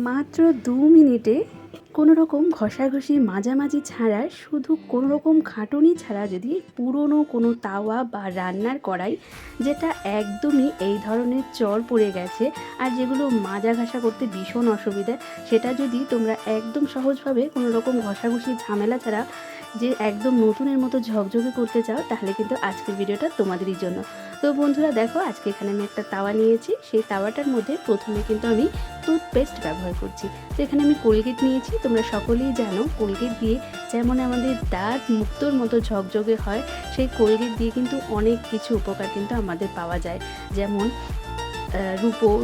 মাত্র ২ মিনিটে কোনো রকম ঘষাঘষি মাঝামাঝি ছাড়া, শুধু কোনো রকম খাটুনি ছাড়া যদি পুরনো কোনো তাওয়া বা রান্নার কড়াই, যেটা একদমই এই ধরনের চর পড়ে গেছে আর যেগুলো মাজা ঘষা করতে ভীষণ অসুবিধা, সেটা যদি তোমরা একদম সহজভাবে কোনো রকম ঘষাঘষি ঝামেলা ছাড়া যে একদম নতুনের মতো ঝকঝকে করতে চাও, তাহলে কিন্তু আজকের ভিডিওটা তোমাদেরই জন্য। তো বন্ধুরা দেখো, আজকে এখানে আমি একটা তাওয়া নিয়েছি। সেই তাওয়াটার মধ্যে প্রথমে কিন্তু আমি টুথপেস্ট ব্যবহার করছি। তো এখানে আমি কোলগেট নিয়েছি। তোমরা সকলেই জানো কোলগেট দিয়ে যেমন আমাদের দাঁত মুক্তোর মতো ঝকঝকে হয়, সেই কোলগেট দিয়ে কিন্তু অনেক কিছু উপকার কিন্তু আমাদের পাওয়া যায়। যেমন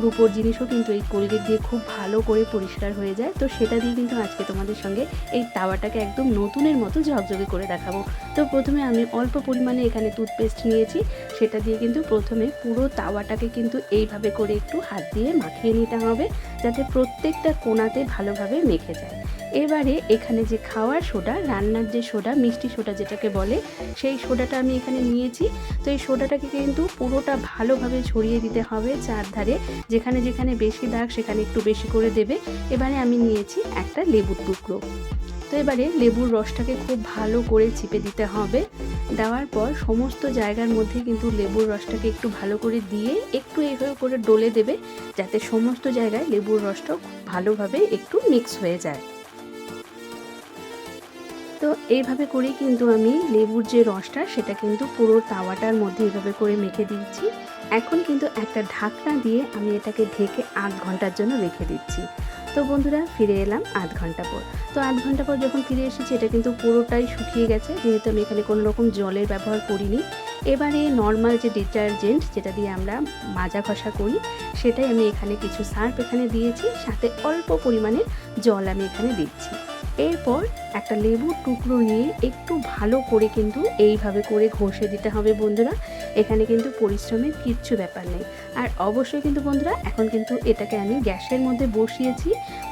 রূপোর জিনিসও কিন্তু এই কোলগেট দিয়ে খুব ভালো করে পরিষ্কার হয়ে যায়। তো সেটা দিয়ে কিন্তু আজকে তোমাদের সঙ্গে এই তাওয়াটাকে একদম নতুনের মতো ঝকঝকে করে দেখাবো। তো প্রথমে আমি অল্প পরিমাণে এখানে টুথপেস্ট নিয়েছি। সেটা দিয়ে কিন্তু প্রথমে পুরো তাওয়াটাকে কিন্তু এইভাবে করে একটু হাত দিয়ে মাখিয়ে নিতে হবে, যাতে প্রত্যেকটা কোণাতে ভালোভাবে মেখে যায়। এবারে এখানে যে খাওয়ার সোডা, রান্নার যে সোডা, মিষ্টি সোডা যেটাকে বলে, সেই সোডাটা আমি এখানে নিয়েছি। তো এই সোডাটাকে কিন্তু পুরোটা ভালোভাবে ছড়িয়ে দিতে হবে চারধারে, যেখানে যেখানে বেশি দাগ সেখানে একটু বেশি করে দেবে। এবারে আমি নিয়েছি একটা লেবুর টুকরো। তো এবারে লেবুর রসটাকে খুব ভালো করে চিপে দিতে হবে। দেওয়ার পর সমস্ত জায়গার মধ্যে কিন্তু লেবুর রসটাকে একটু ভালো করে দিয়ে একটু এইভাবে করে ডলে দেবে, যাতে সমস্ত জায়গায় লেবুর রসটা ভালোভাবে একটু মিক্স হয়ে যায়। তো এইভাবে করেই কিন্তু আমি লেবুর যে রসটা, সেটা কিন্তু পুরো তাওয়াটার মধ্যে এইভাবে করে মেখে দিচ্ছি। এখন কিন্তু একটা ঢাকনা দিয়ে আমি এটাকে ঢেকে ৮ ঘন্টার জন্য রেখে দিচ্ছি। তো বন্ধুরা, ফিরে এলাম ৮ ঘন্টা পর। তো ৮ ঘন্টা পর যখন ফিরে এসেছি, এটা কিন্তু পুরোটাই শুকিয়ে গেছে, যেহেতু আমি এখানে কোনো রকম জলের ব্যবহার করিনি। এবারে নর্মাল যে ডিটারজেন্ট, যেটা দিয়ে আমরা মাজা ঘষা করি, সেটাই আমি এখানে কিছু সার্ফ এখানে দিয়েছি, সাথে অল্প পরিমাণে জল আমি এখানে দিচ্ছি। এরপর একটা লেবুর টুকরো নিয়ে একটু ভালো করে কিন্তু এইভাবে করে ঘষে দিতে হবে বন্ধুরা। এখানে কিন্তু পরিশ্রমের কিচ্ছু ব্যাপার নেই। আর অবশ্যই কিন্তু বন্ধুরা, এখন কিন্তু এটাকে আমি গ্যাসের মধ্যে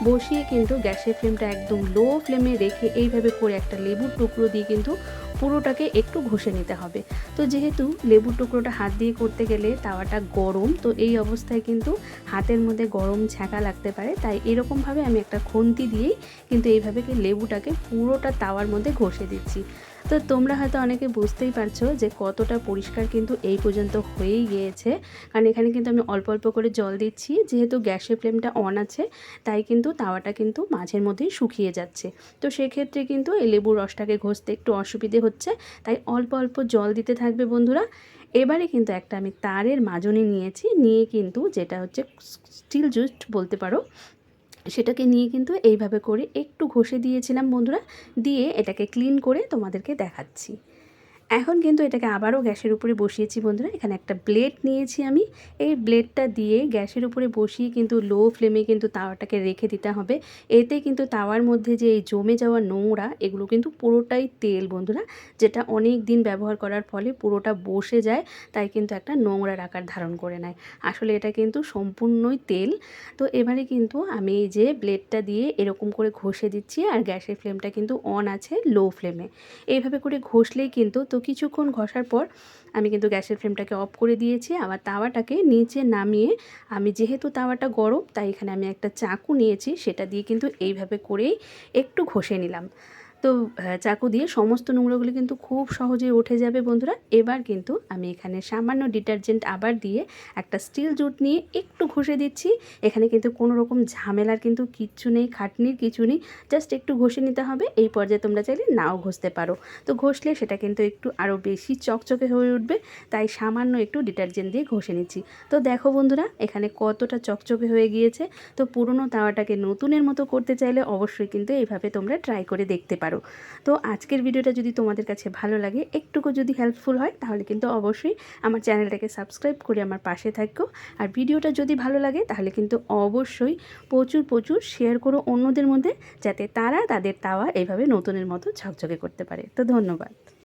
বসিয়ে কিন্তু গ্যাসের ফ্লেমটা একদম লো ফ্লেমে রেখে এইভাবে করে একটা লেবুর টুকরো দিয়ে কিন্তু পুরোটাকে একটু ঘষে নিতে হবে। তো যেহেতু লেবুর টুকরোটা হাত দিয়ে করতে গেলে তাওয়াটা গরম, তো এই অবস্থায় কিন্তু হাতের মধ্যে গরম ছ্যাঁকা লাগতে পারে, তাই এরকমভাবে আমি একটা খুন্তি দিয়েই কিন্তু এইভাবে লেবুটাকে পুরোটা তাওয়ার মধ্যে ঘষে দিচ্ছি। তো তোমরা হয়তো অনেকে বুঝতেই পারছো যে কতটা পরিষ্কার কিন্তু এই পর্যন্ত হয়েই গিয়েছে, কারণ এখানে কিন্তু আমি অল্প অল্প করে জল দিচ্ছি। যেহেতু গ্যাসের ফ্লেমটা অন আছে, তাই কিন্তু তাওয়াটা কিন্তু মাঝের মধ্যেই শুকিয়ে যাচ্ছে। তো সেক্ষেত্রে কিন্তু এই লেবুর রসটাকে ঘষতে একটু অসুবিধে হচ্ছে, তাই অল্প অল্প জল দিতে থাকবে বন্ধুরা। এবারে কিন্তু একটা আমি তারের মাজনি নিয়েছি, নিয়ে কিন্তু যেটা হচ্ছে স্টিল জুস্ট বলতে পারো, সেটাকে নিয়ে কিন্তু এইভাবে করে একটু ঘষে দিয়েছিলাম বন্ধুরা। দিয়ে এটাকে ক্লিন করে তোমাদেরকে দেখাচ্ছি। এখন কিন্তু এটাকে আবারও গ্যাসের উপরে বসিয়েছি বন্ধুরা। এখানে একটা ব্লেড নিয়েছি আমি। এই ব্লেডটা দিয়ে গ্যাসের উপরে বসিয়ে কিন্তু লো ফ্লেমে কিন্তু তাওয়াটাকে রেখে দিতে হবে। এতে কিন্তু তাওয়ার মধ্যে যে এই জমে যাওয়া নোংরা, এগুলো কিন্তু পুরোটাই তেল বন্ধুরা, যেটা অনেক দিন ব্যবহার করার ফলে পুরোটা বসে যায়, তাই কিন্তু একটা নোংরার আকার ধারণ করে নেয়। আসলে এটা কিন্তু সম্পূর্ণই তেল। তো এবারে কিন্তু আমি এই যে ব্লেডটা দিয়ে এরকম করে ঘষে দিচ্ছি, আর গ্যাসের ফ্লেমটা কিন্তু অন আছে লো ফ্লেমে। এইভাবে করে ঘষলেই কিন্তু, তো কিছুক্ষণ ঘষার পর আমি কিন্তু গ্যাসের ফ্লেমটাকে অফ করে দিয়েছি। আবার তাওয়াটাকে নিচে নামিয়ে, আমি যেহেতু তাওয়াটা গরম, তাই এখানে আমি একটা চাকু নিয়েছি, সেটা দিয়ে কিন্তু এইভাবে করেই একটু ঘষে নিলাম। তো চাকু দিয়ে সমস্ত নোংরাগুলো কিন্তু খুব সহজে উঠে যাবে বন্ধুরা। এবার কিন্তু আমি এখানে সামান্য ডিটারজেন্ট আবার দিয়ে একটা স্টিল জুট নিয়ে একটু ঘষে দিচ্ছি। এখানে কিন্তু কোনো রকম ঝামেলার কিন্তু কিচ্ছু নেই, খাটনির কিছু নেই, জাস্ট একটু ঘষে নিতে হবে। এই পর্যায়ে তোমরা চাইলে নাও ঘষতে পারো। তো ঘষলে সেটা কিন্তু একটু আরও বেশি চকচকে হয়ে উঠবে, তাই সামান্য একটু ডিটারজেন্ট দিয়ে ঘষে নিচ্ছি। তো দেখো বন্ধুরা, এখানে কতটা চকচকে হয়ে গিয়েছে। তো পুরনো তাওয়াটাকে নতুনের মতো করতে চাইলে অবশ্যই কিন্তু এইভাবে তোমরা ট্রাই করে দেখতে পারো। তো আজকের ভিডিওটা যদি তোমাদের কাছে ভালো লাগে, একটুকু যদি হেল্পফুল হয়, তাহলে কিন্তু অবশ্যই আমার চ্যানেলটাকে সাবস্ক্রাইব করে আমার পাশে থাকো। আর ভিডিওটা যদি ভালো লাগে, তাহলে কিন্তু অবশ্যই প্রচুর প্রচুর শেয়ার করো অন্যদের মধ্যে, যাতে তারা তাদের তাওয়া এইভাবে নতুনের মতো ঝকঝকে করতে পারে। তো ধন্যবাদ।